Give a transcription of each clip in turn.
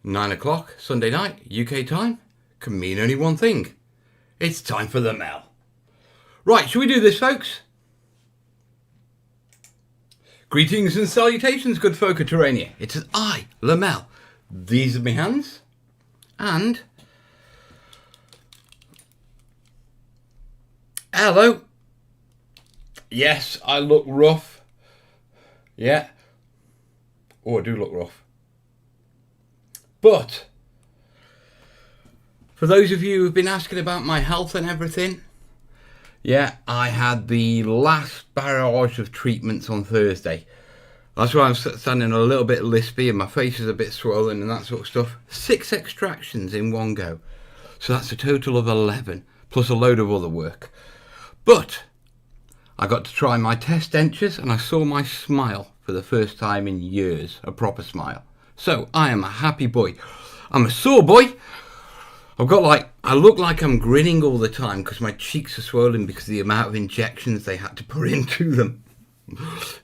9 o'clock Sunday night, UK time, can mean only one thing. It's time for the Mel. Right, shall we do this, folks? Greetings and salutations, good folk of Terrainia. It is I, Lamel. These are my hands. And... hello. Yes, I look rough. Yeah. Oh, I do look rough. But, for those of you who've been asking about my health and everything, yeah, I had the last barrage of treatments on Thursday. That's why I'm standing a little bit lispy and my face is a bit swollen and that sort of stuff. 6 extractions in one go. So that's a total of 11, plus a load of other work. But I got to try my test dentures and I saw my smile for the first time in years, a proper smile. So I am a happy boy. I'm a sore boy. I look like I'm grinning all the time because my cheeks are swollen because of the amount of injections they had to put into them.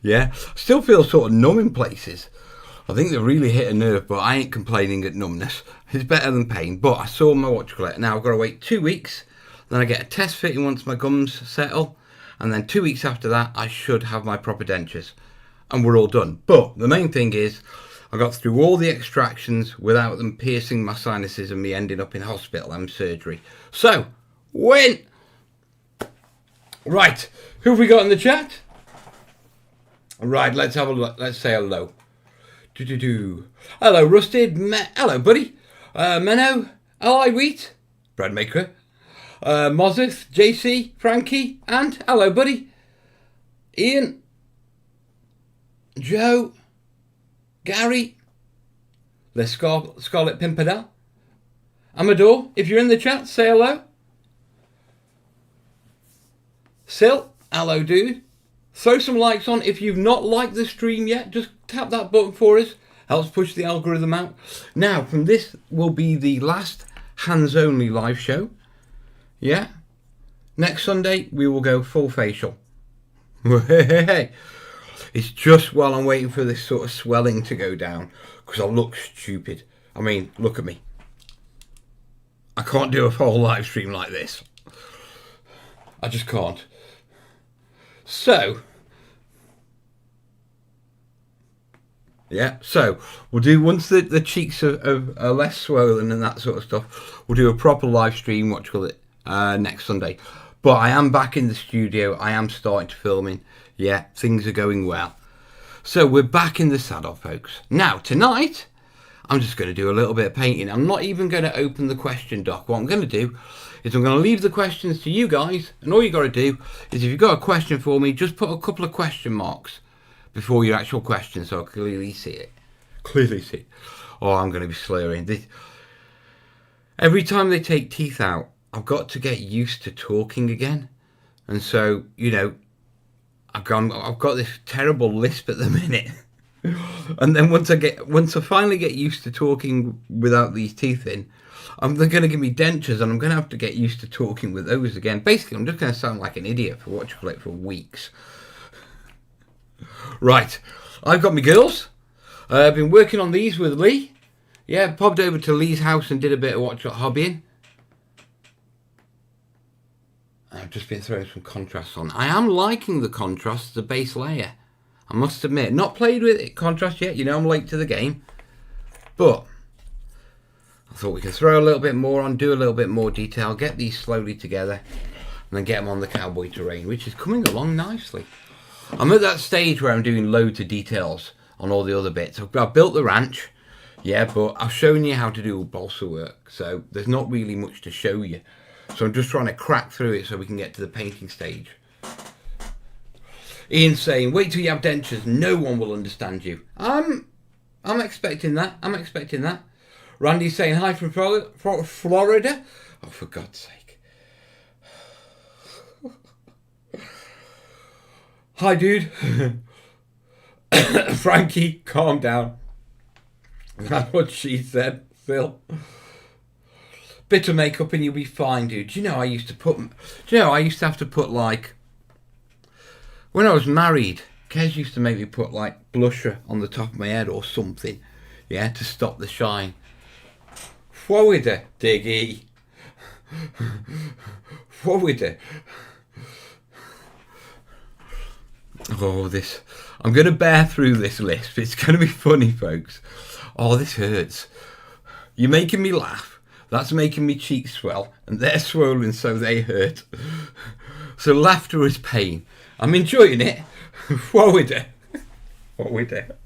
Yeah, still feel sort of numb in places. I think they really hit a nerve, but I ain't complaining at numbness. It's better than pain. But I saw my whatchamacallit. Now I've got to wait 2 weeks. Then I get a test fitting once my gums settle. And then 2 weeks after that, I should have my proper dentures. And we're all done. But the main thing is, I got through all the extractions without them piercing my sinuses and me ending up in hospital and surgery. So, win! Right, who have we got in the chat? Right, let's have a look. Let's say hello. Hello, Rusted. Hello, buddy. Menno. L.I. Wheat. Breadmaker. Mozith. JC. Frankie. And hello, buddy. Ian. Joe. Gary. Les Scarlet Pimpernel. Amador. If you're in the chat, say hello. Sil. Hello, dude. Throw some likes on. If you've not liked the stream yet, just tap that button for us. Helps push the algorithm out. Now, from this will be the last hands-only live show. Yeah. Next Sunday, we will go full facial. It's just while I'm waiting for this sort of swelling to go down, because I look stupid. I mean, look at me. I can't do a whole live stream like this. I just can't. So, yeah, so we'll do, once the cheeks are less swollen and that sort of stuff, we'll do a proper live stream, next Sunday. But I am back in the studio, I am starting to filming. Yeah, things are going well. So we're back in the saddle, folks. Now, tonight, I'm just going to do a little bit of painting. I'm not even going to open the question doc. What I'm going to do is I'm going to leave the questions to you guys, and all you got to do is, if you've got a question for me, just put a couple of question marks before your actual question so I can clearly see it. Clearly see it. Oh, I'm going to be slurring. Every time they take teeth out, I've got to get used to talking again. And so, you know, I've got this terrible lisp at the minute. And then once I finally get used to talking without these teeth in, they're going to give me dentures and I'm going to have to get used to talking with those again. Basically, I'm just going to sound like an idiot for weeks. Right, I've got my girls. I've been working on these with Lee. Yeah, popped over to Lee's house and did a bit of hobbying. I've just been throwing some contrasts on. I am liking the contrast, the base layer. I must admit, not played with it contrast yet. You know, I'm late to the game. But I thought we could throw a little bit more on, do a little bit more detail, get these slowly together, and then get them on the cowboy terrain, which is coming along nicely. I'm at that stage where I'm doing loads of details on all the other bits. I've built the ranch, yeah, but I've shown you how to do balsa work, so there's not really much to show you. So I'm just trying to crack through it so we can get to the painting stage. Ian's saying, wait till you have dentures, no one will understand you. I'm expecting that. I'm expecting that. Randy's saying hi from Florida. Oh, for God's sake. Hi, dude. Frankie, calm down. That's what she said, Phil. Bit of makeup and you'll be fine, dude. Do you know I used to have to put like, when I was married, Kez used to make me put like blusher on the top of my head or something, yeah, to stop the shine. What with it, Diggy? What with it? Oh, this. I'm going to bear through this list. It's going to be funny, folks. Oh, this hurts. You're making me laugh. That's making me cheeks swell. And they're swollen, so they hurt. So laughter is pain. I'm enjoying it. What with it? What with it?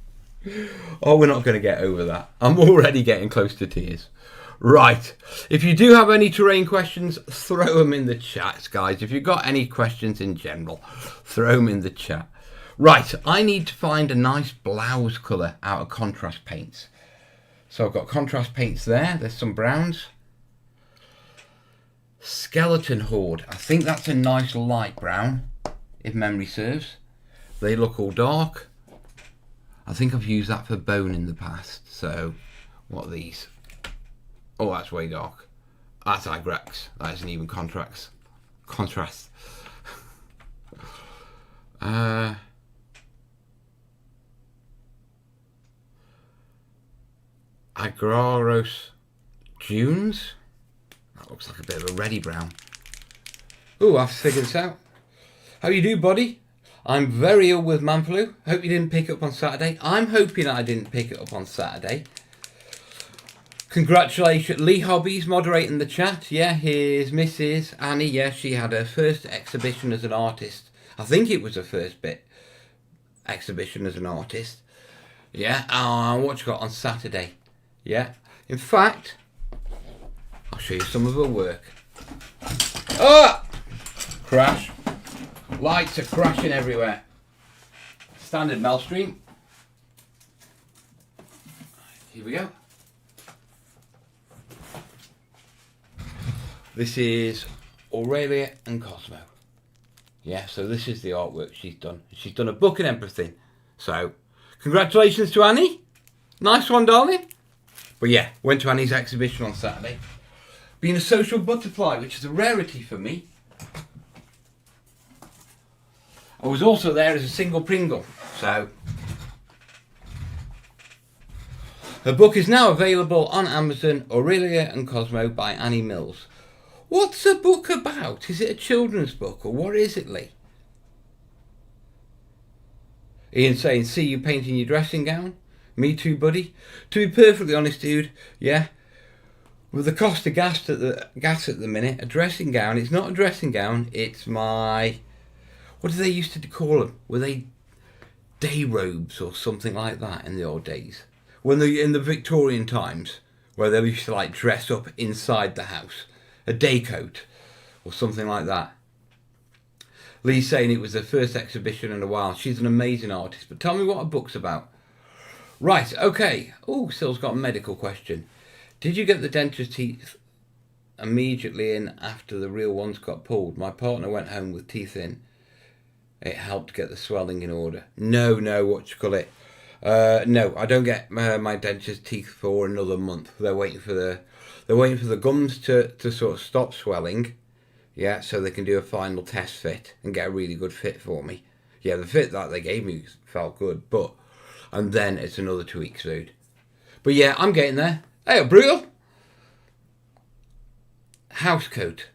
Oh, we're not going to get over that. I'm already getting close to tears. Right. If you do have any terrain questions, throw them in the chat, guys. If you've got any questions in general, throw them in the chat. Right. I need to find a nice blouse colour out of contrast paints. So I've got contrast paints there. There's some browns. Skeleton Horde. I think that's a nice light brown, if memory serves. They look all dark. I think I've used that for bone in the past. So, what are these? Oh, that's way dark. That's Agrex. That isn't even contrast. Agraros Dunes. That looks like a bit of a reddy brown. Oh, I've figured this out. How you do, buddy? I'm very ill with man flu. Hope you didn't pick it up on Saturday. I'm hoping I didn't pick it up on Saturday. Congratulations. Lee Hobbies moderating the chat. Yeah, here's Mrs. Annie. Yeah, she had her first exhibition as an artist. I think it was her first bit exhibition as an artist. Yeah, what you got on Saturday? Yeah, in fact, I'll show you some of her work. Ah! Crash. Lights are crashing everywhere. Standard Mel stream. Here we go. This is Aurelia and Cosmo. Yeah, so this is the artwork she's done. She's done a book and everything. So, congratulations to Annie. Nice one, darling. But yeah, went to Annie's exhibition on Saturday. Being a social butterfly, which is a rarity for me. I was also there as a single Pringle. So, her book is now available on Amazon, Aurelia and Cosmo by Annie Mills. What's the book about? Is it a children's book or what is it, Lee? Ian saying, see you painting your dressing gown? Me too, buddy. To be perfectly honest, dude, yeah. With the cost of gas at the minute, a dressing gown, it's not a dressing gown, it's my... What did they used to call them? Were they day robes or something like that in the old days? When they in the Victorian times, where they used to like dress up inside the house. A day coat or something like that. Lee's saying it was her first exhibition in a while. She's an amazing artist. But tell me what her book's about. Right, okay. Oh, Sill's got a medical question. Did you get the dentist teeth immediately in after the real ones got pulled? My partner went home with teeth in. It helped get the swelling in order. No, what you call it? No, I don't get my dentist teeth for another month. They're waiting for the gums to sort of stop swelling. Yeah, so they can do a final test fit and get a really good fit for me. Yeah, the fit that they gave me felt good, and then it's another 2 weeks, dude. But yeah, I'm getting there. Hey, brutal. House coat.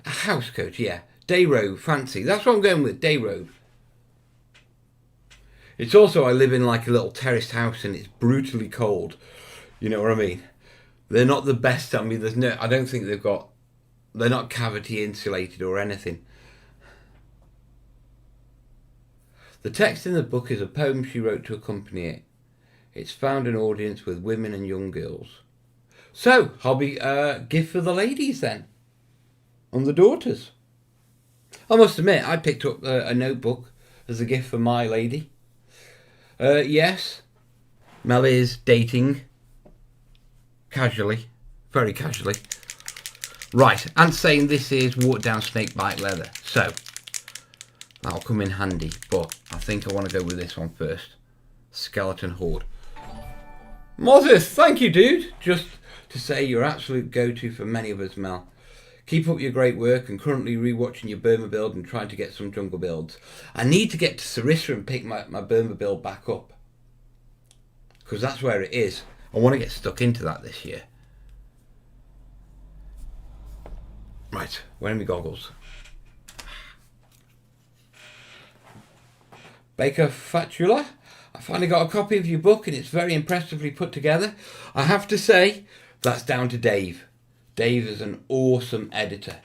A house coat, yeah. Day robe, fancy. That's what I'm going with, day robe. It's also, I live in like a little terraced house and it's brutally cold. You know what I mean? They're not the best. I mean, I don't think they're not cavity insulated or anything. The text in the book is a poem she wrote to accompany it. It's found an audience with women and young girls. So, hobby gift for the ladies then. And the daughters. I must admit, I picked up a notebook as a gift for my lady. Yes, Mel is dating. Casually. Very casually. Right, and saying this is watered down snakebite leather. So, that'll come in handy. But I think I want to go with this one first. Skeleton Horde. Moses, thank you, dude. Just to say you're absolute go-to for many of us, Mel. Keep up your great work and currently rewatching your Burma build and trying to get some jungle builds. I need to get to Sarissa and pick my Burma build back up. Because that's where it is. I want to get stuck into that this year. Right, where are my goggles? Baker Fatula, I finally got a copy of your book and it's very impressively put together. I have to say, that's down to Dave. Dave is an awesome editor.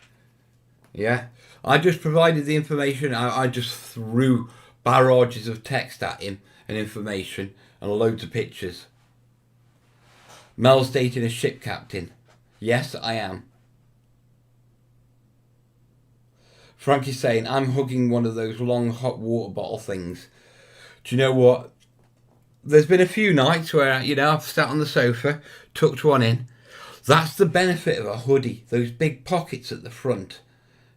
Yeah, I just provided the information. I just threw barrages of text at him and information and loads of pictures. Mel's dating a ship captain. Yes, I am. Frankie's saying, I'm hugging one of those long hot water bottle things. Do you know what? There's been a few nights where, I've sat on the sofa, tucked one in. That's the benefit of a hoodie. Those big pockets at the front.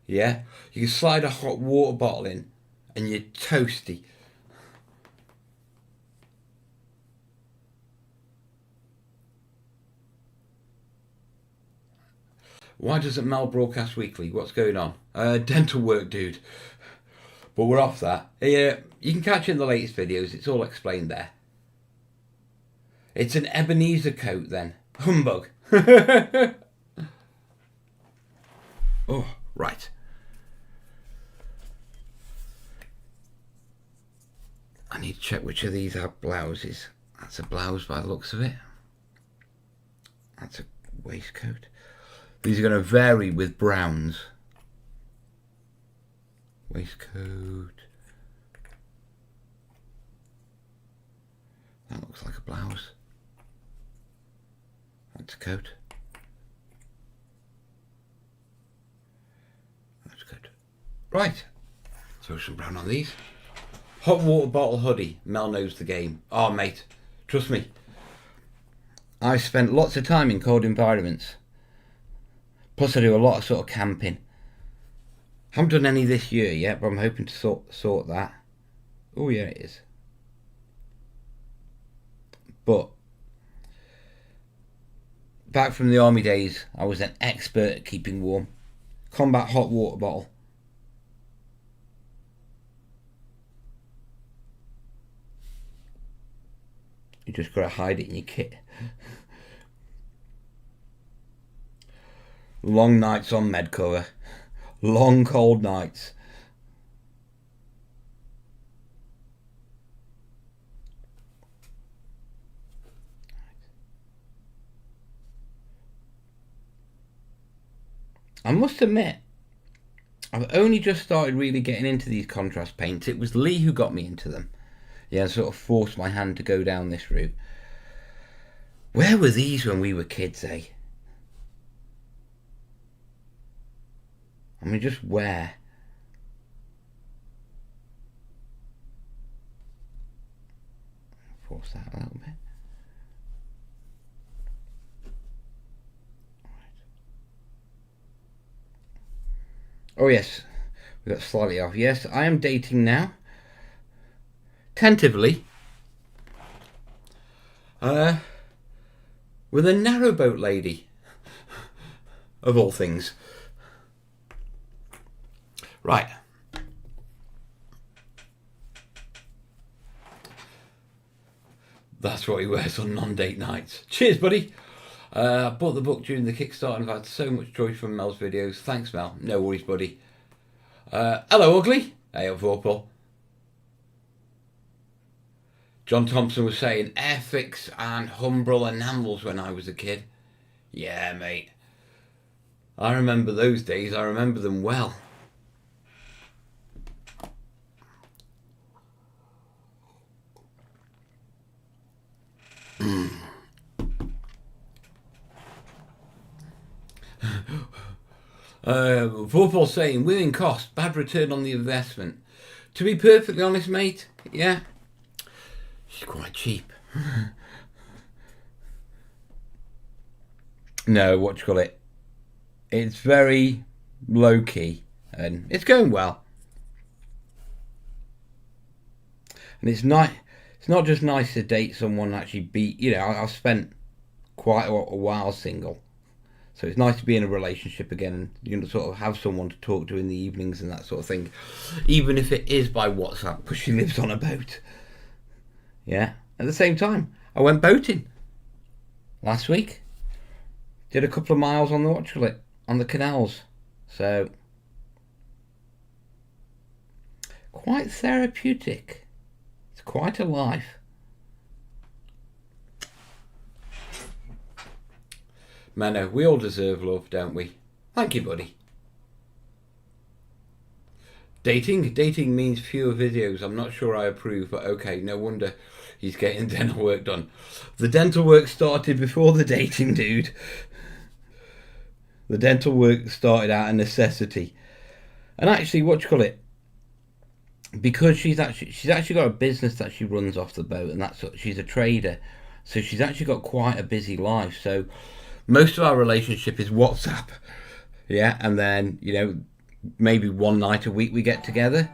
Yeah? You can slide a hot water bottle in and you're toasty. Why doesn't Mel broadcast weekly? What's going on? Dental work, dude. But we're off that. Yeah, you can catch it in the latest videos. It's all explained there. It's an Ebenezer coat then. Humbug. Oh, right. I need to check which of these are blouses. That's a blouse by the looks of it. That's a waistcoat. These are going to vary with browns. Waistcoat. That looks like a blouse. That's a coat. That's good. Right. Throw some brown on these. Hot water bottle hoodie. Mel knows the game. Oh, mate. Trust me. I've spent lots of time in cold environments. Plus I do a lot of sort of camping. Haven't done any this year yet, but I'm hoping to sort that. Oh yeah, it is. But back from the army days, I was an expert at keeping warm. Combat hot water bottle. You just gotta hide it in your kit. Long nights on med cover. Long cold nights. I must admit, I've only just started really getting into these contrast paints. It was Lee who got me into them. Yeah, and sort of forced my hand to go down this route. Where were these when we were kids, eh? I mean, just where? Force that a little bit. Oh yes, we got slightly off. Yes, I am dating now. Tentatively. With a narrowboat lady. Of all things. Right. That's what he wears on non-date nights. Cheers, buddy. I bought the book during the Kickstarter and I've had so much joy from Mel's videos. Thanks, Mel. No worries, buddy. Hello, Ugly. Hey up, Vorpal. John Thompson was saying Airfix and Humbrol enamels when I was a kid. Yeah, mate. I remember those days. I remember them well. Vorpal saying winning cost, bad return on the investment. To be perfectly honest, mate, yeah, she's quite cheap. No, what do you call it? It's very low key and it's going well. And it's not just nice to date someone and actually be, I've spent quite a while single. So it's nice to be in a relationship again and sort of have someone to talk to in the evenings and that sort of thing. Even if it is by WhatsApp, because she lives on a boat. Yeah. At the same time, I went boating last week. Did a couple of miles on the canals. So, quite therapeutic. It's quite a life. Mano, we all deserve love, don't we? Thank you, buddy. Dating means fewer videos. I'm not sure I approve, but okay, no wonder he's getting dental work done. The dental work started before the dating, dude. The dental work started out of necessity. And actually, what do you call it? Because she's actually got a business that she runs off the boat, and she's a trader, so she's actually got quite a busy life. So most of our relationship is WhatsApp, yeah, and then maybe one night a week we get together.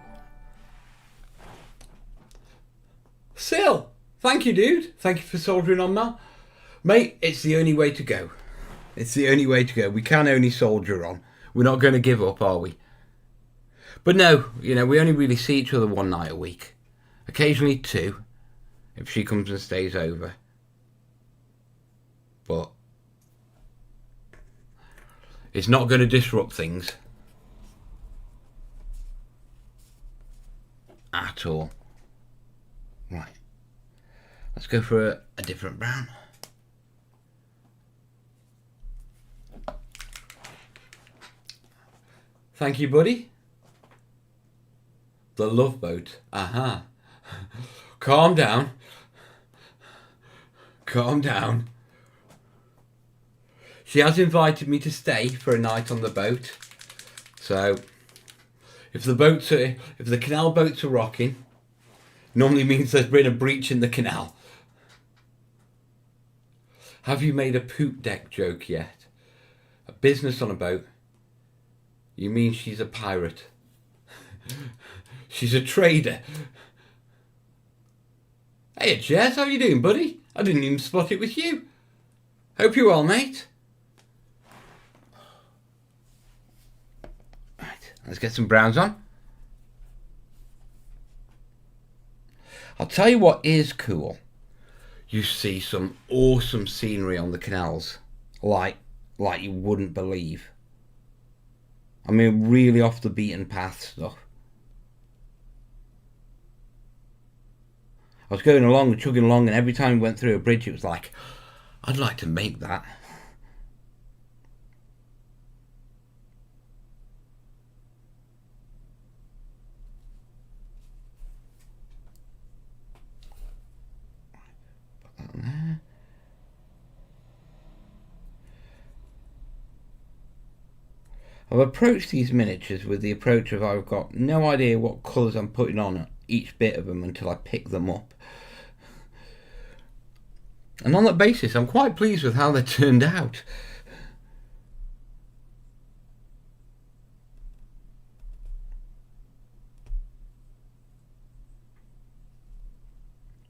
Sil, thank you, dude. Thank you for soldiering on, Mel. Mate, it's the only way to go. It's the only way to go. We can only soldier on. We're not going to give up, are we? But no, we only really see each other one night a week. Occasionally two, if she comes and stays over. But it's not going to disrupt things. At all. Right. Let's go for a different brown. Thank you, buddy. The love boat. Aha. Calm down. Calm down. She has invited me to stay for a night on the boat. So, if the canal boats are rocking, normally means there's been a breach in the canal. Have you made a poop deck joke yet? A business on a boat? You mean she's a pirate? She's a trader. Hey, Jez, how you doing, buddy? I didn't even spot it with you. Hope you're well, mate. Right, let's get some browns on. I'll tell you what is cool. You see some awesome scenery on the canals, like you wouldn't believe. I mean, really off the beaten path stuff. I was going along and chugging along, and every time we went through a bridge, it was like, I'd like to make that. Put that on there. I've approached these miniatures with the approach of I've got no idea what colours I'm putting on each bit of them until I pick them up. And on that basis, I'm quite pleased with how they turned out.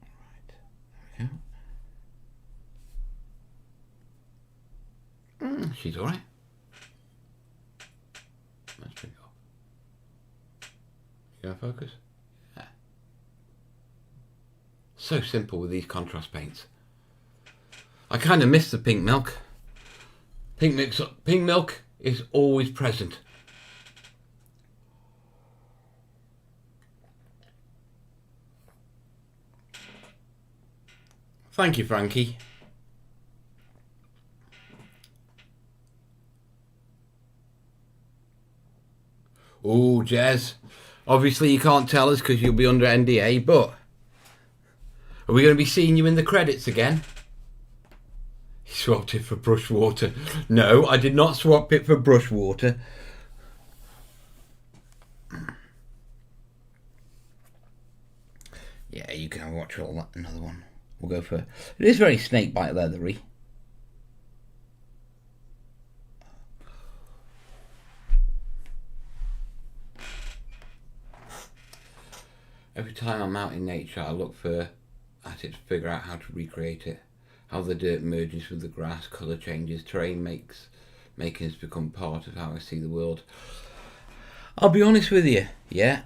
Right, there we go. She's alright. Let's pick it up. You gonna focus? Yeah. So simple with these contrast paints. I kind of miss the pink milk. Pink milk is always present. Thank you, Frankie. Oh, Jez. Obviously you can't tell us because you'll be under NDA, but are we going to be seeing you in the credits again? He swapped it for brush water. No, I did not swap it for brush water. Yeah, you can watch all that. Another one. We'll go for... It is very snakebite leathery. Every time I'm out in nature, I look at it to figure out how to recreate it. How the dirt merges with the grass, colour changes, terrain makings become part of how I see the world. I'll be honest with you, yeah,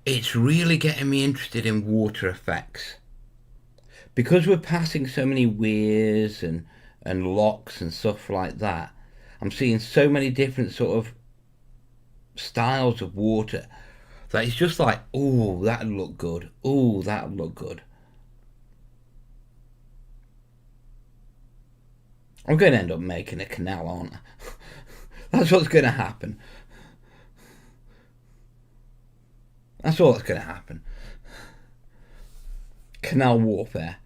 it's really getting me interested in water effects. Because we're passing so many weirs and locks and stuff like that, I'm seeing so many different sort of styles of water that it's just like, oh, that'd look good. Oh, that'd look good. I'm going to end up making a canal, aren't I? That's what's going to happen. That's all that's going to happen. Canal warfare.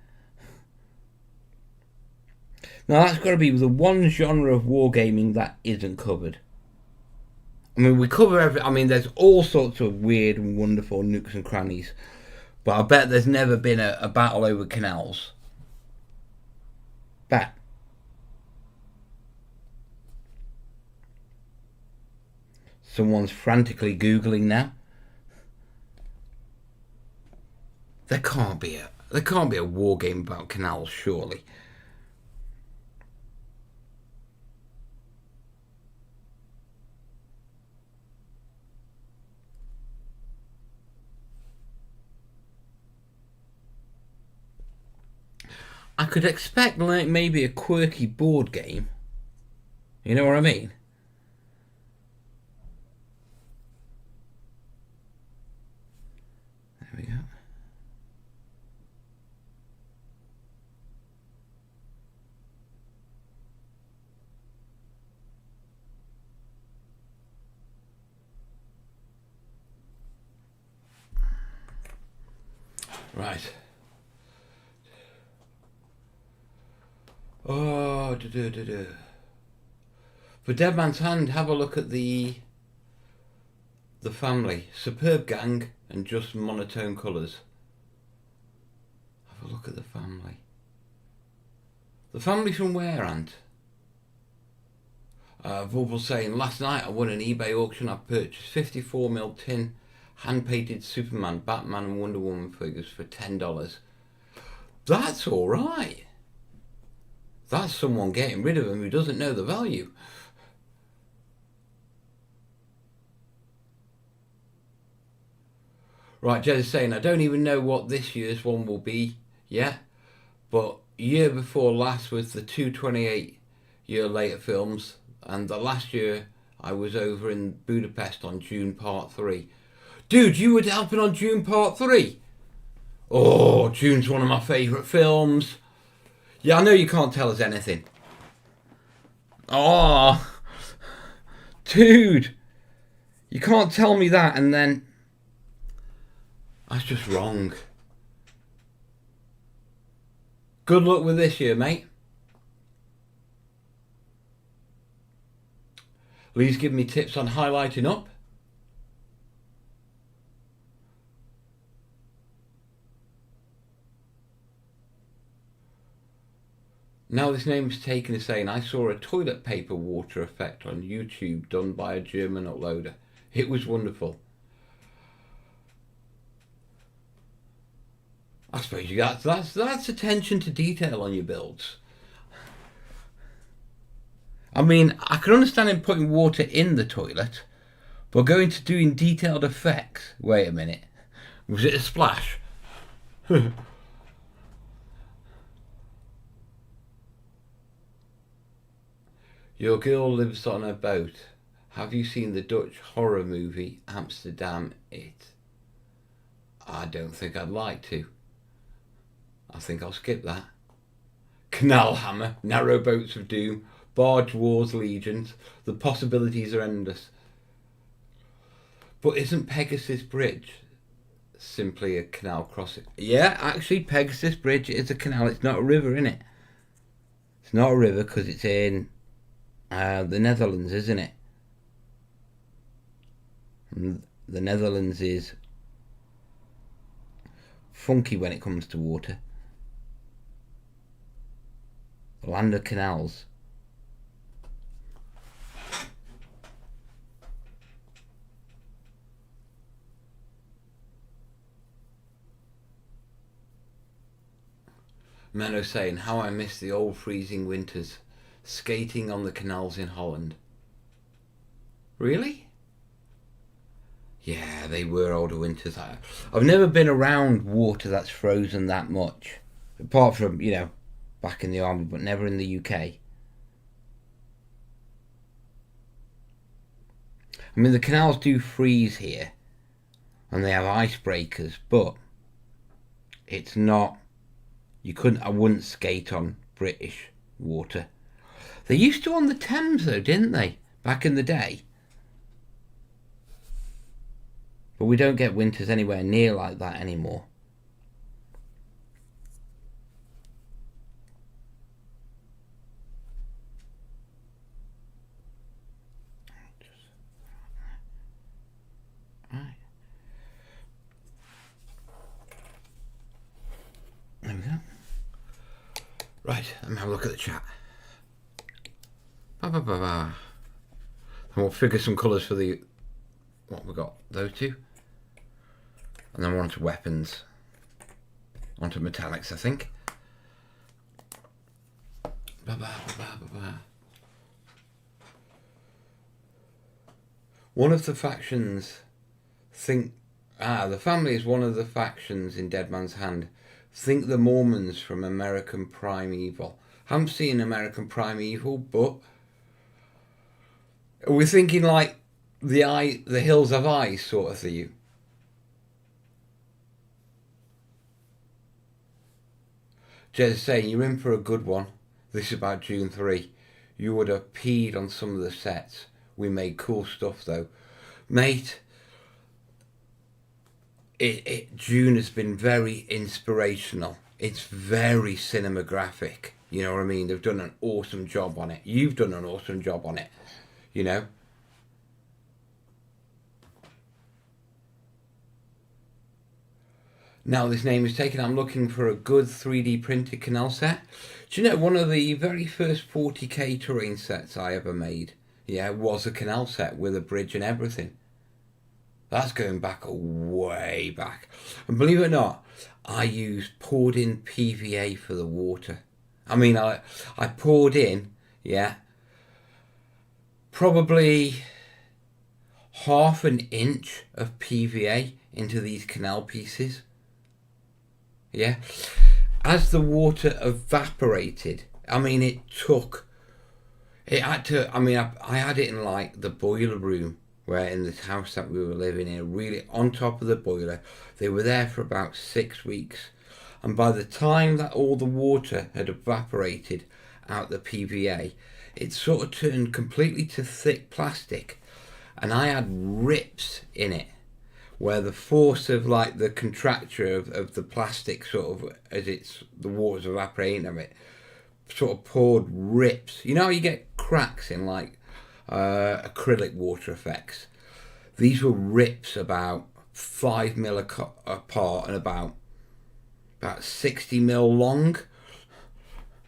Now that's got to be the one genre of wargaming that isn't covered. I mean, we cover every. I mean, there's all sorts of weird and wonderful nooks and crannies, but I bet there's never been a battle over canals. Bet. Someone's frantically Googling now. There can't be a war game about canals, surely. I could expect like maybe a quirky board game. You know what I mean? There we go. Right. Oh, For Dead Man's Hand, have a look at the family. Superb gang and just monotone colours. Have a look at the family. The family from where, Ant? Vubble saying, last night I won an eBay auction. I purchased 54mm tin hand-painted Superman, Batman and Wonder Woman figures for $10. That's alright. That's someone getting rid of them who doesn't know the value. Right, Jez is saying, I don't even know what this year's one will be yet, but year before last was the 228 year later films, and the last year I was over in Budapest on June Part 3. Dude, you were helping on June Part 3? Oh, June's one of my favourite films. Yeah, I know you can't tell us anything. Oh, dude, you can't tell me that and then... That's just wrong. Good luck with this year, mate. Lee's giving me tips on highlighting up. Now this name's taken as saying, I saw a toilet paper water effect on YouTube done by a German uploader. It was wonderful. I suppose you got that's attention to detail on your builds. I mean, I can understand him putting water in the toilet, but going to doing detailed effects. Wait a minute, was it a splash? Your girl lives on a boat. Have you seen the Dutch horror movie Amsterdam It? I don't think I'd like to. I think I'll skip that. Canal Hammer, Narrow Boats of Doom, Barge Wars Legions. The possibilities are endless. But isn't Pegasus Bridge simply a canal crossing? Yeah, actually Pegasus Bridge is a canal. It's not a river, innit? It's not a river because it's in the Netherlands, isn't it? And the Netherlands is funky when it comes to water. The land of canals. Menno saying, how I miss the old freezing winters, skating on the canals in Holland. Really? Yeah, they were older winters. I've never been around water that's frozen that much. Apart from, you know, back in the army, but never in the UK. I I mean, the canals do freeze here, and they have icebreakers, but it's not. I wouldn't skate on British water. They used to on the Thames though, didn't they? Back in the day. But we don't get winters anywhere near like that anymore. Right. There we go. Right, let me have a look at the chat. And we'll figure some colours for the... What we got? Those two. And then we're on to weapons. Onto metallics, I think. One of the factions think... the family is one of the factions in Dead Man's Hand. Think the Mormons from American Primeval. Haven't seen American Primeval, but... We're thinking like the Hills of Ice sort of thing. Jez is saying, you're in for a good one. This is about June 3. You would have peed on some of the sets. We made cool stuff though. Mate, June has been very inspirational. It's very cinematographic. You know what I mean? They've done an awesome job on it. You've done an awesome job on it. You know? Now this name is taken. I'm looking for a good 3D printed Canal set. Do you know, one of the very first 40k terrain sets I ever made, yeah, was a Canal set with a bridge and everything. That's going back way back. And believe it or not, I used poured in PVA for the water. I mean, I poured in, yeah, probably half an inch of PVA into these canal pieces. Yeah. As the water evaporated, I mean, it had to, I mean, I had it in like the boiler room, where in this house that we were living in, really on top of the boiler. They were there for about 6 weeks. And by the time that all the water had evaporated out the PVA, it sort of turned completely to thick plastic. And I had rips in it, where the force of like the contracture of the plastic sort of, as the water's evaporating of it, sort of poured rips. You know how you get cracks in like acrylic water effects? These were rips about 5 mil apart and about 60 mil long.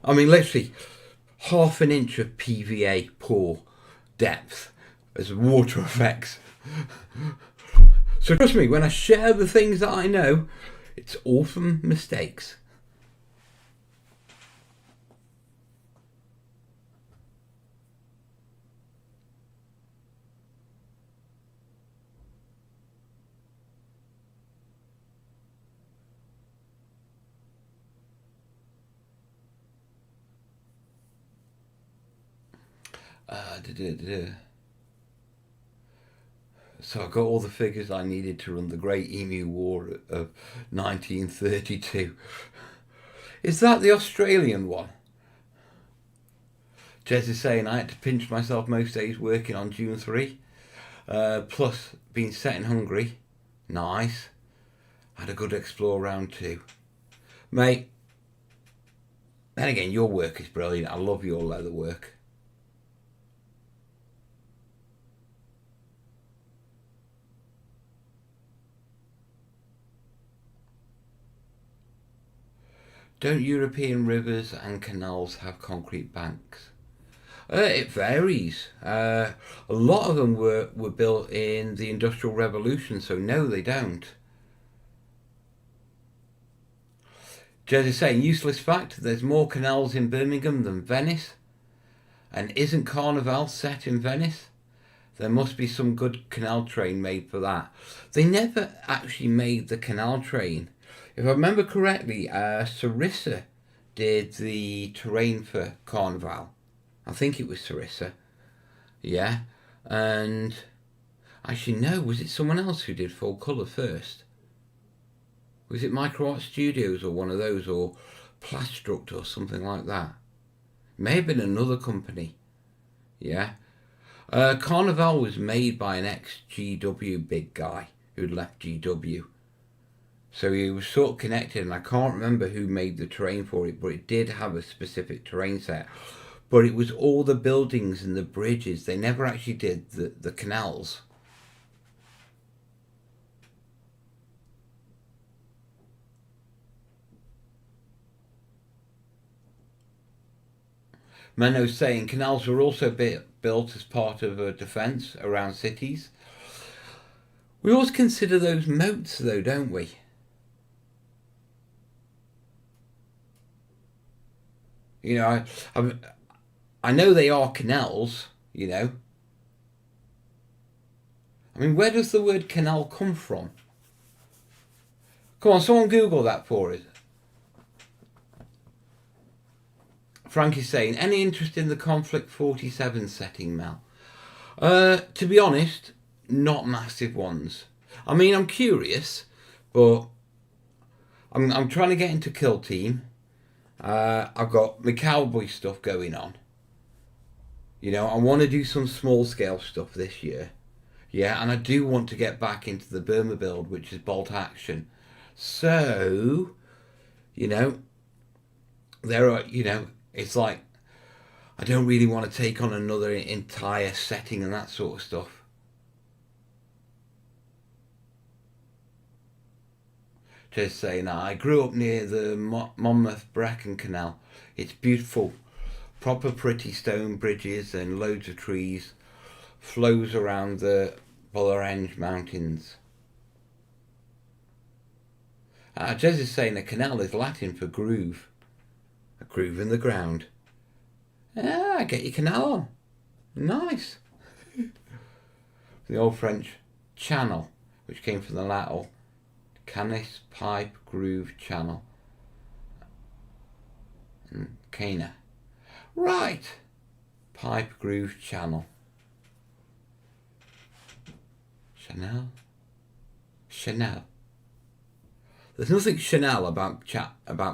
I mean, literally half an inch of PVA pore depth as water effects. So trust me, when I share the things that I know, it's all from mistakes. So I got all the figures I needed to run the Great Emu War of 1932. Is that the Australian one? Jez is saying I had to pinch myself most days working on June 3. Plus being set in Hungary. Nice. Had a good explore round too. Mate, then again, your work is brilliant. I love your leather work. Don't European rivers and canals have concrete banks? It varies. A lot of them were built in the Industrial Revolution, so no, they don't. Jez is saying, useless fact, there's more canals in Birmingham than Venice. And isn't Carnival set in Venice? There must be some good canal train made for that. They never actually made the canal train. If I remember correctly, Sarissa did the terrain for Carnival. I think it was Sarissa. Yeah. And Actually, no. Was it someone else who did full colour first? Was it Micro Art Studios or one of those, or Plastruct or something like that? May have been another company. Yeah. Carnival was made by an ex-GW big guy who'd left GW. So he was sort of connected, and I can't remember who made the terrain for it, but it did have a specific terrain set. But it was all the buildings and the bridges. They never actually did the canals. Menno's saying canals were also built as part of a defence around cities. We always consider those moats though, don't we? You know, I know they are canals, you know. I mean, where does the word canal come from? Come on, someone Google that for us. Frankie's saying, any interest in the Conflict 47 setting, Mel? To be honest, not massive ones. I mean, I'm curious, but I'm trying to get into Kill Team. I've got my cowboy stuff going on. You know, I want to do some small scale stuff this year. Yeah, and I do want to get back into the Burma build, which is bolt action. So, you know, there are, you know, it's like, I don't really want to take on another entire setting and that sort of stuff. Just saying, I grew up near the Monmouth Brecon Canal. It's beautiful. Proper pretty stone bridges and loads of trees. Flows around the Bullerenge Mountains. Jez is saying a canal is Latin for groove. A groove in the ground. Ah, get your canal on. Nice. The old French channel, which came from the Latin canis, pipe, groove, channel. And cana. Right. Pipe, groove, channel. Chanel. There's nothing Chanel about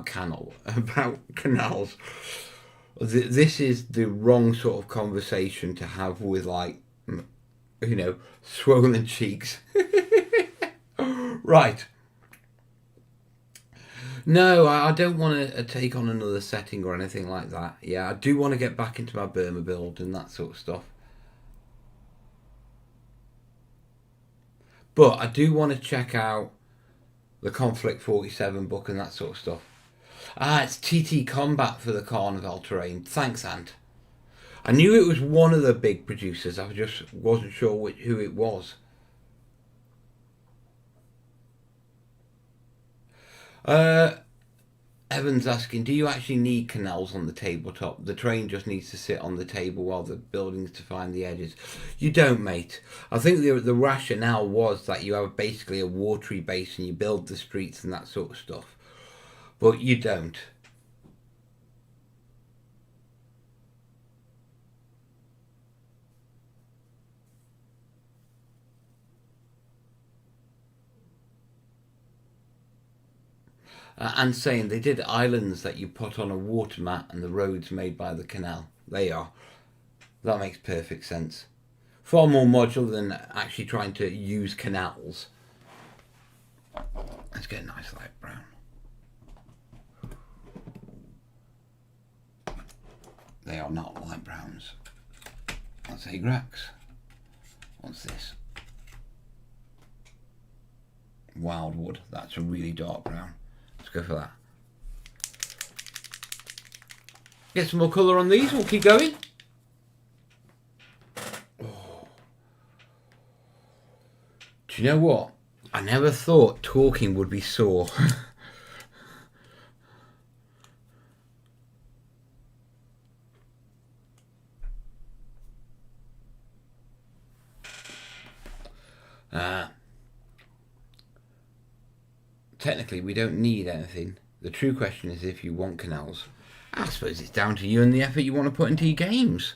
canals. This is the wrong sort of conversation to have with, like, you know, swollen cheeks. Right. No, I don't want to take on another setting or anything like that. Yeah, I do want to get back into my Burma build and that sort of stuff. But I do want to check out the Conflict 47 book and that sort of stuff. It's TT Combat for the Carnival terrain. Thanks, Ant. I knew it was one of the big producers. I just wasn't sure who it was. Evan's asking, do you actually need canals on the tabletop? The terrain just needs to sit on the table while the buildings define the edges. You don't, mate. I think the rationale was that you have basically a watery base and you build the streets and that sort of stuff. But you don't. And saying they did islands that you put on a water mat and the roads made by the canal. They are. That makes perfect sense. Far more modular than actually trying to use canals. Let's get a nice light brown. They are not light browns. That's Agrax. What's this? Wildwood. That's a really dark brown. Let's go for that. Get some more colour on these. We'll keep going. Oh. Do you know what? I never thought talking would be sore. Technically, we don't need anything. The true question is if you want canals. I suppose it's down to you and the effort you want to put into your games.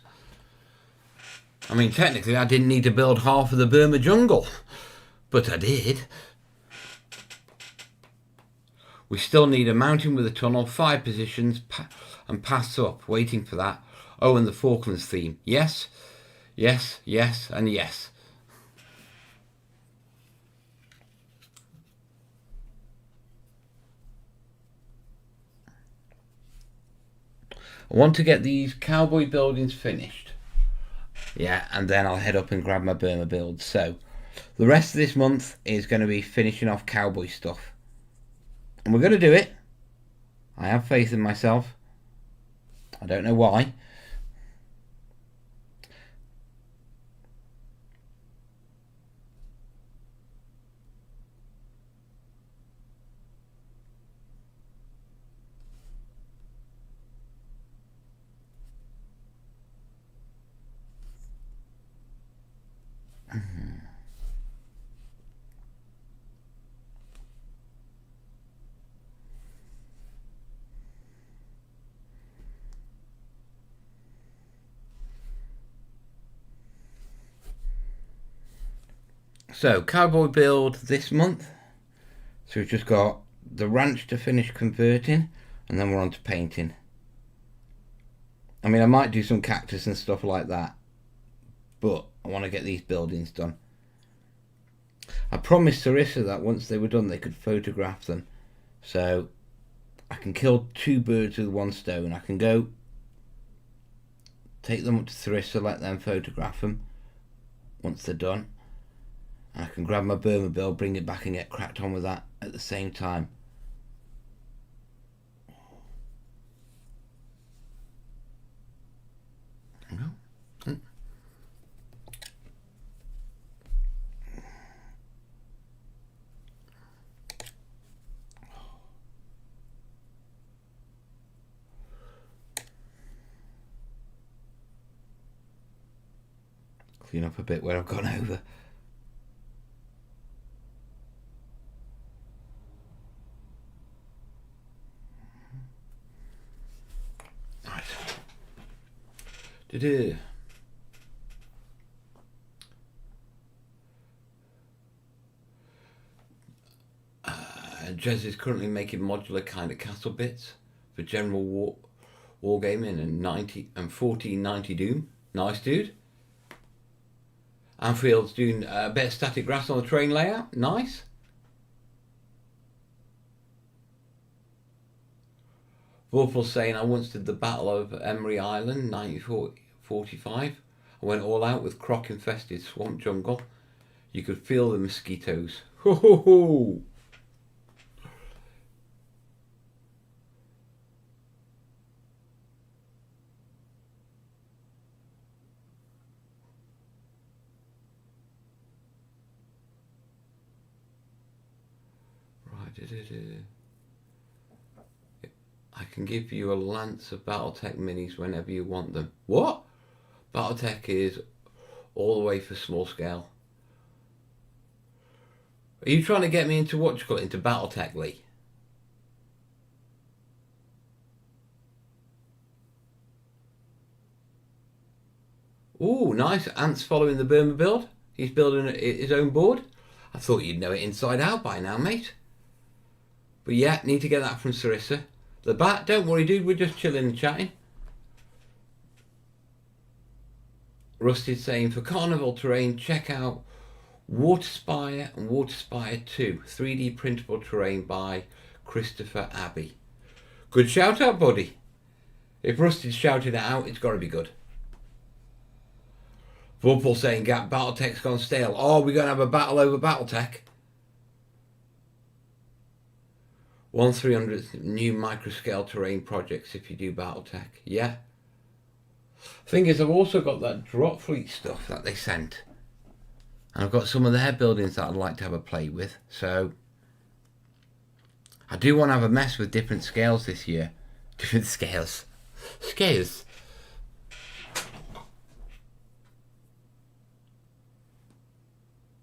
I mean, technically I didn't need to build half of the Burma jungle, but I did. We still need a mountain with a tunnel, 5 positions, and pass up, waiting for that. Oh, and the Falklands theme. Yes, yes, yes, and yes. I want to get these cowboy buildings finished. Yeah, and then I'll head up and grab my Burma build. So, the rest of this month is going to be finishing off cowboy stuff. And we're going to do it. I have faith in myself. I don't know why. So, cowboy build this month. So we've just got the ranch to finish converting, and then we're on to painting. I mean, I might do some cactus and stuff like that, but I want to get these buildings done. I promised Sarissa that once they were done they could photograph them, so I can kill 2 birds with 1 stone. I can go take them up to Sarissa, let them photograph them once they're done, and I can grab my Burma bill, bring it back and get cracked on with that at the same time. Clean up a bit where I've gone over. Right. Jez is currently making modular kind of castle bits for general wargaming and 1490 Doom. Nice, dude. Anfield's doing a bit of static grass on the terrain layout. Nice. Vorpal's saying, I once did the Battle of Emery Island, 1945. I went all out with croc-infested swamp jungle. You could feel the mosquitoes. Ho ho ho! I can give you a lance of Battletech minis whenever you want them. What? Battletech is all the way for small scale. Are you trying to get me into what you call it, into Battletech, Lee? Ooh, nice. Ant's following the Burma build. He's building his own board. I thought you'd know it inside out by now, mate. But yeah, need to get that from Sarissa. The bat, don't worry, dude. We're just chilling and chatting. Rusted's saying, for carnival terrain, check out Waterspire and Waterspire 2, 3D printable terrain by Christopher Abbey. Good shout out, buddy. If Rusted's shouted it out, it's got to be good. Vorpal saying, Gap, Battletech's gone stale. Oh, we're going to have a battle over Battletech. 1/300 new microscale terrain projects if you do Battletech. Yeah. Thing is, I've also got that drop fleet stuff that they sent. And I've got some of their buildings that I'd like to have a play with. So, I do want to have a mess with different scales this year. Different scales. Scales.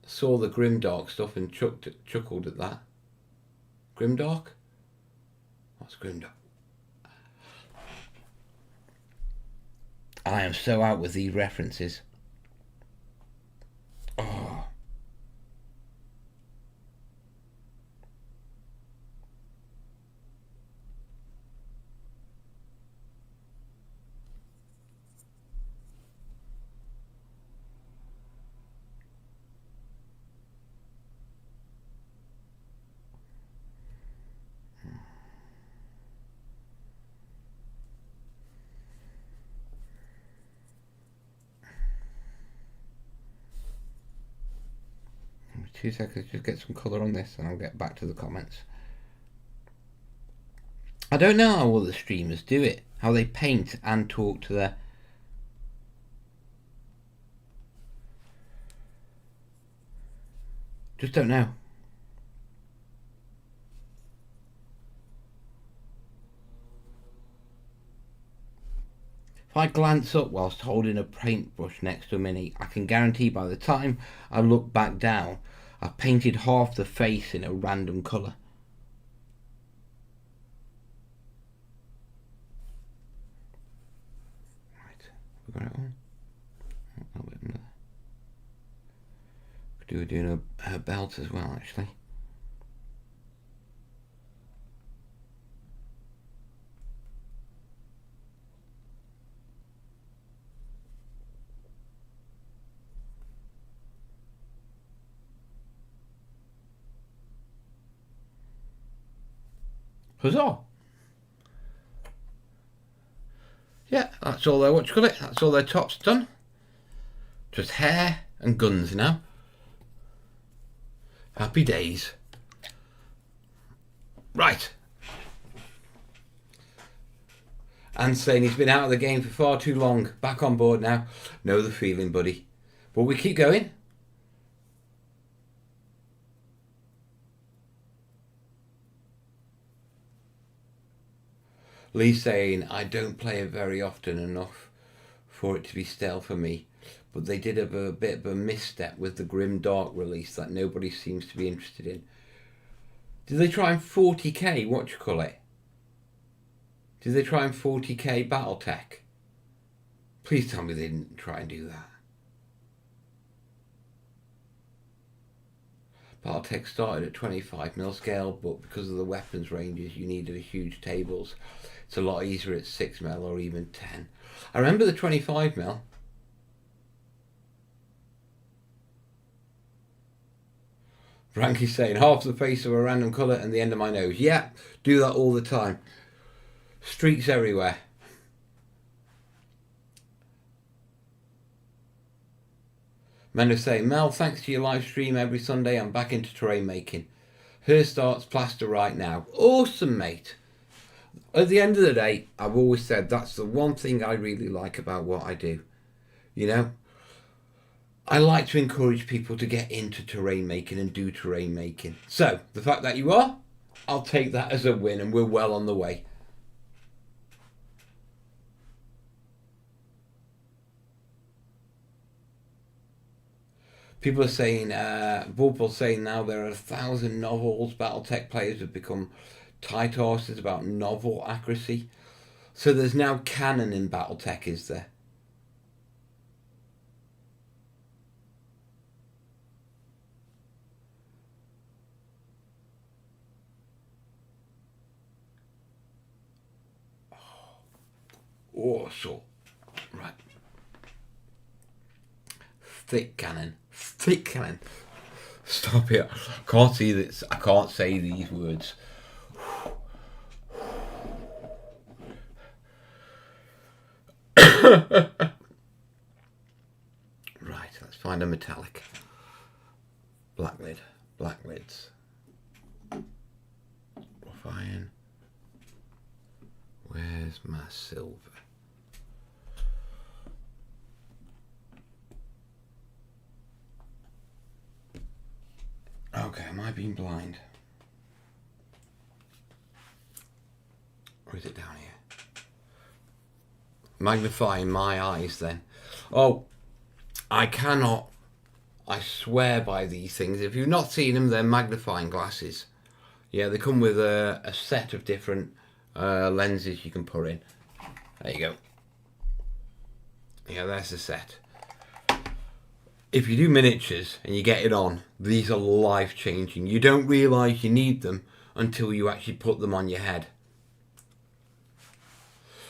Saw the Grimdark stuff and chuckled at that. Grimdark? What's Grimdark? I am so out with these references. 2 seconds, just get some colour on this and I'll get back to the comments. I don't know how all the streamers do it, how they paint and talk to their... Just don't know. If I glance up whilst holding a paintbrush next to a mini, I can guarantee by the time I look back down, I've painted half the face in a random colour. Right, we got it on. A bit under there. We're doing her belt as well, actually. Huzzah! Yeah, that's all their, what you call it, that's all their tops done. Just hair and guns now. Happy days. Right. And saying he's been out of the game for far too long. Back on board now. Know the feeling, buddy. But we keep going. Lee saying, I don't play it very often enough for it to be stale for me, but they did have a bit of a misstep with the Grim Dark release that nobody seems to be interested in. Did they try and 40k, what you call it? Did they try and 40k Battletech? Please tell me they didn't try and do that. Battletech started at 25mm scale, but because of the weapons ranges you needed a huge tables. It's a lot easier at 6mm or even 10. I remember the 25mm. Frankie's saying half the face of a random colour and the end of my nose. Yeah, do that all the time. Streaks everywhere. Men are saying, Mel, thanks to your live stream every Sunday, I'm back into terrain making. Her starts plaster right now. Awesome, mate. At the end of the day, I've always said that's the one thing I really like about what I do. You know, I like to encourage people to get into terrain making and do terrain making. So, the fact that you are, I'll take that as a win and we're well on the way. People are saying, Bullbull's saying now there are 1,000 novels. Battletech players have become tight horses about novel accuracy. So there's now canon in Battletech, is there? Oh, so, right. Thick cannon. Thick cannon. Stop it. I can't see this. I can't say these words. Right, let's find a metallic. Black lid. Black lids. Rough iron. Where's my silver? Okay, am I being blind? Or is it down here? Magnifying my eyes then. Oh, I cannot, I swear by these things. If you've not seen them, they're magnifying glasses. Yeah, they come with a set of different lenses you can put in. There you go. Yeah, that's the set. If you do miniatures and you get it on, these are life-changing. You don't realise you need them until you actually put them on your head.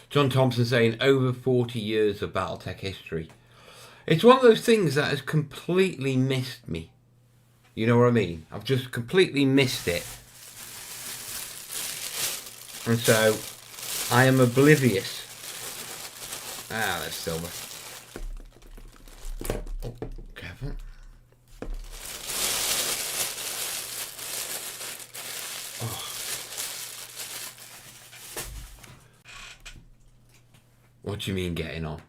John Thompson saying, over 40 years of Battletech history. It's one of those things that has completely missed me. You know what I mean? I've just completely missed it. And so, I am oblivious. Ah, there's silver. Oh, careful. What do you mean getting on?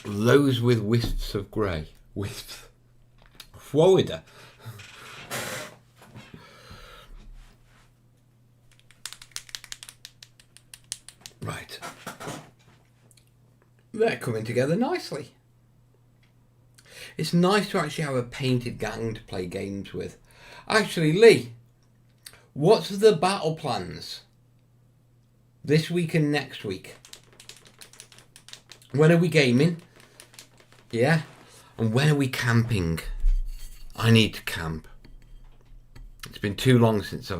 Those with wisps of grey. Wisps. Florida. Right. They're coming together nicely. It's nice to actually have a painted gang to play games with. Actually, Lee, what's the battle plans this week and next week? When are we gaming? Yeah? And when are we camping? I need to camp. It's been too long since I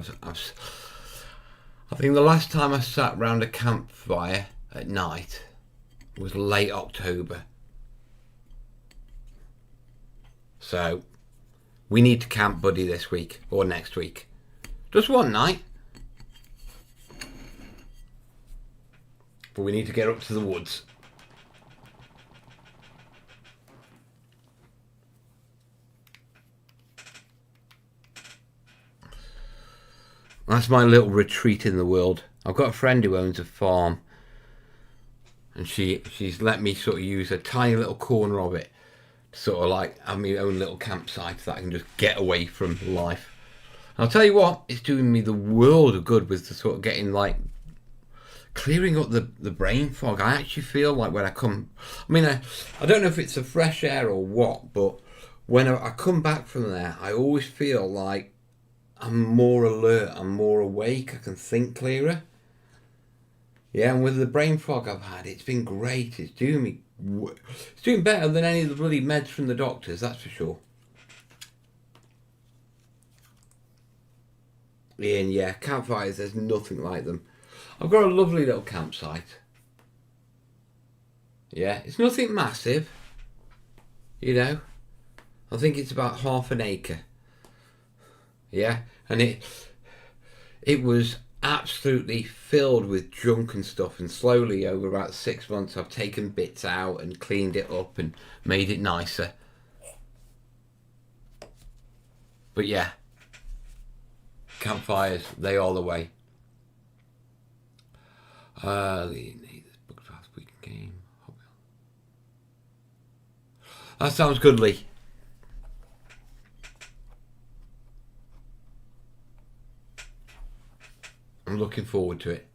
think the last time I sat round a campfire at night was late October. So, we need to camp, buddy, this week or next week. Just one night. But we need to get up to the woods. That's my little retreat in the world. I've got a friend who owns a farm. And she's let me sort of use a tiny little corner of it. Sort of like have my own little campsite that I can just get away from life. And I'll tell you what, it's doing me the world of good with the sort of getting like clearing up the brain fog. I actually feel like when I come, I mean, I don't know if it's the fresh air or what, but when I come back from there, I always feel like I'm more alert, I'm more awake, I can think clearer. Yeah, and with the brain fog I've had, it's been great. It's doing better than any of the bloody meds from the doctors, that's for sure. And yeah, campfires, there's nothing like them. I've got a lovely little campsite. Yeah, it's nothing massive. You know, I think it's about 1/2 acre. Yeah, and it was absolutely filled with junk and stuff, and slowly over about 6 months I've taken bits out and cleaned it up and made it nicer. But yeah, campfires, they are the way. That sounds good, Lee. I'm looking forward to it.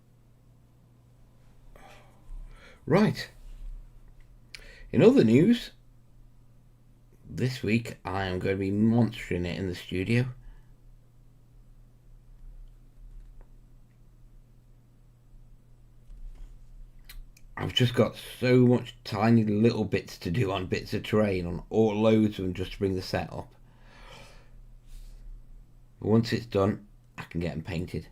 Right. In other news, this week I am going to be monstering it in the studio. I've just got so much tiny little bits to do on bits of terrain, on all loads of them, just to bring the set up. But once it's done, I can get them painted.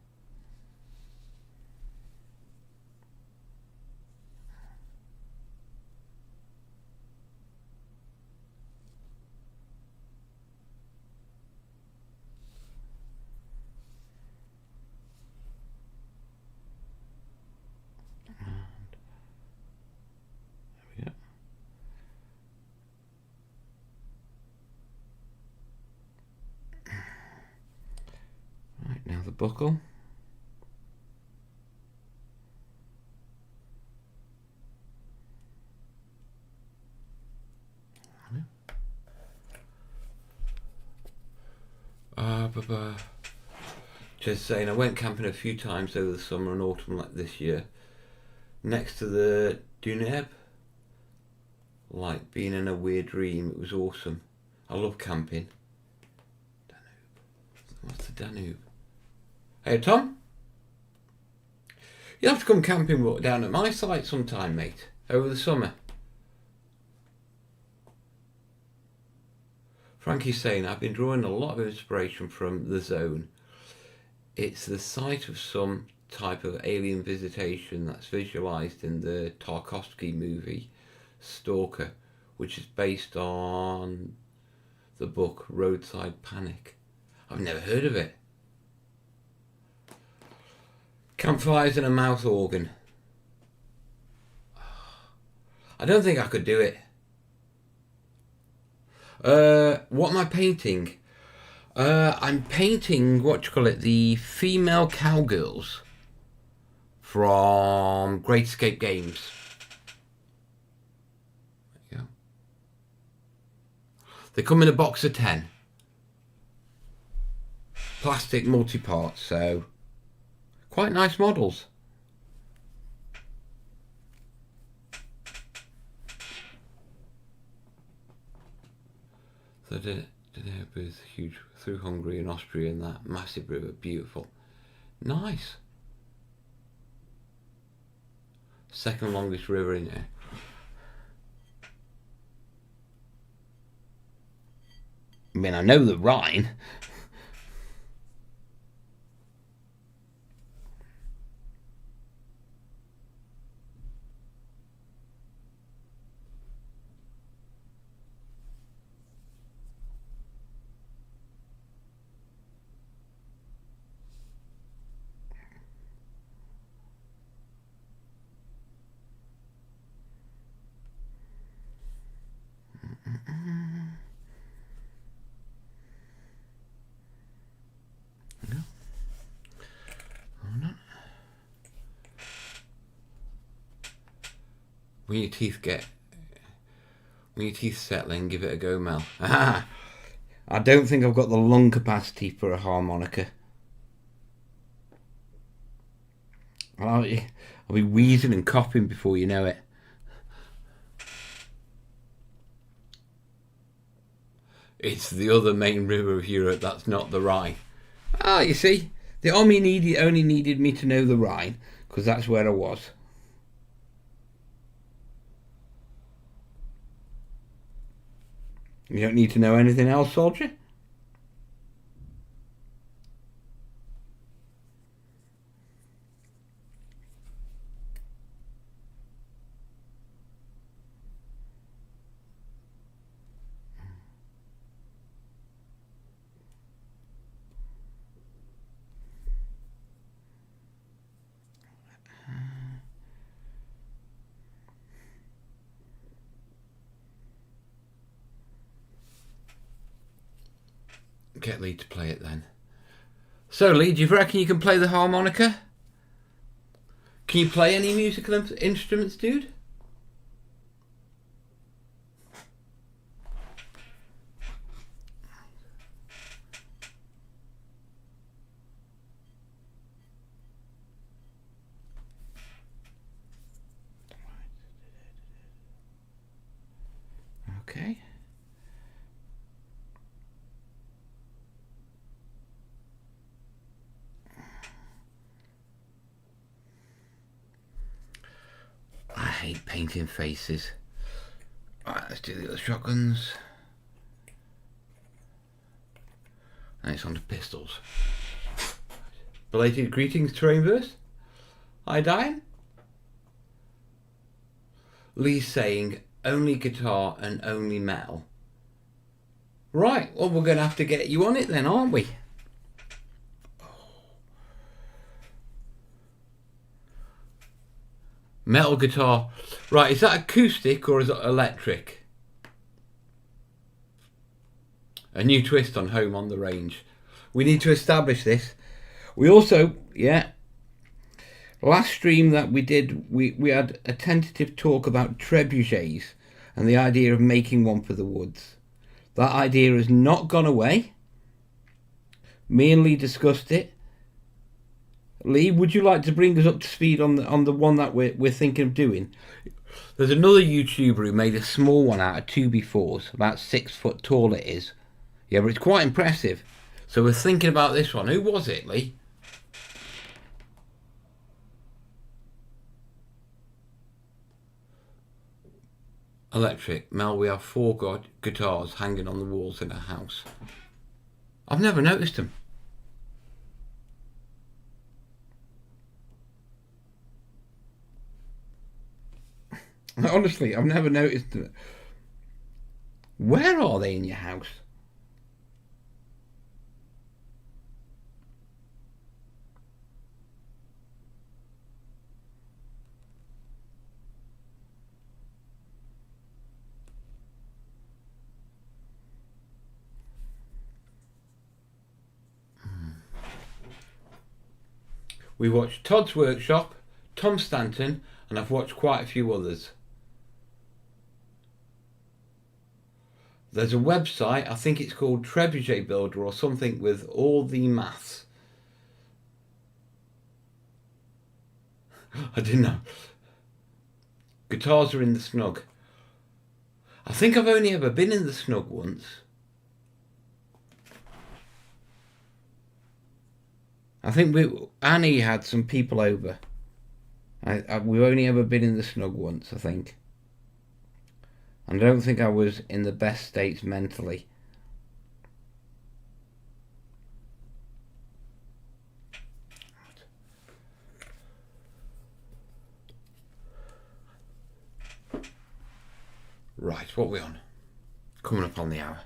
Now the buckle. Just saying, I went camping a few times over the summer and autumn like this year. Next to the Danube. Like being in a weird dream. It was awesome. I love camping. Danube. What's the Danube? Hey Tom, you'll have to come camping down at my site sometime, mate, over the summer. Frankie's saying, I've been drawing a lot of inspiration from The Zone. It's the site of some type of alien visitation that's visualised in the Tarkovsky movie Stalker, which is based on the book Roadside Panic. I've never heard of it. Campfires and a mouth organ. I don't think I could do it. What am I painting? I'm painting, what you call it, the female cowgirls from Great Escape Games. There you go. They come in a box of 10. Plastic multi-parts, so quite nice models. So the Danube is huge through Hungary and Austria, and that massive river, beautiful. Nice. Second longest river in there. I mean, I know the Rhine. When your teeth settling, give it a go, Mel. I don't think I've got the lung capacity for a harmonica. I'll be wheezing and coughing before you know it. It's the other main river of Europe that's not the Rhine. Ah, you see, the army only needed me to know the Rhine, because that's where I was. You don't need to know anything else, soldier? Get Lee to play it then. So Lee, do you reckon you can play the harmonica? Can you play any musical instruments, dude? Okay. I hate painting faces. Alright, let's do the other shotguns. And it's on to pistols. Belated greetings, Terrainverse. Hi, Diane. Lee's saying only guitar and only metal. Right, well, we're going to have to get you on it then, aren't we? Metal guitar. Right, is that acoustic or is it electric? A new twist on Home on the Range. We need to establish this. We also, last stream that we did, we had a tentative talk about trebuchets and the idea of making one for the woods. That idea has not gone away. Me and Lee discussed it. Lee, would you like to bring us up to speed on the one that we're thinking of doing? There's another YouTuber who made a small one out of 2x4s, about 6 foot tall it is. Yeah, but it's quite impressive. So we're thinking about this one. Who was it, Lee? Electric. Mel, we have 4 guitars hanging on the walls in a house. I've never noticed them. Honestly, I've never noticed them. Where are they in your house? We watched Todd's Workshop, Tom Stanton, and I've watched quite a few others. There's a website, I think it's called Trebuchet Builder or something, with all the maths. I didn't know. Guitars are in the snug. I think I've only ever been in the snug once. I think Annie had some people over. We've only ever been in the snug once, I think. And I don't think I was in the best states mentally. Right, what are we on? Coming up on the hour.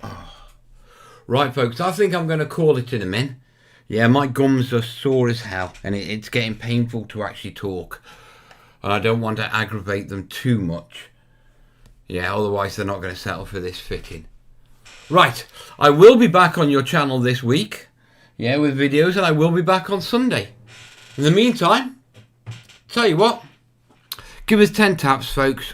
Oh. Right, folks, I think I'm going to call it in a minute. Yeah, my gums are sore as hell, and it's getting painful to actually talk. And I don't want to aggravate them too much. Yeah, otherwise they're not going to settle for this fitting. Right, I will be back on your channel this week. Yeah, with videos, and I will be back on Sunday. In the meantime, tell you what. Give us 10 taps, folks.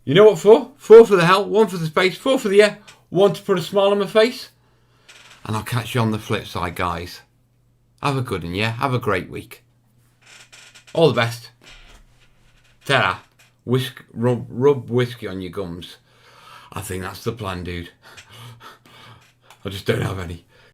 You know what for? 4 for the hell, 1 for the space, 4 for the air, 1 to put a smile on my face. And I'll catch you on the flip side, guys. Have a good one, yeah? Have a great week. All the best. Ta-ra. Rub whiskey on your gums. I think that's the plan, dude. I just don't have any.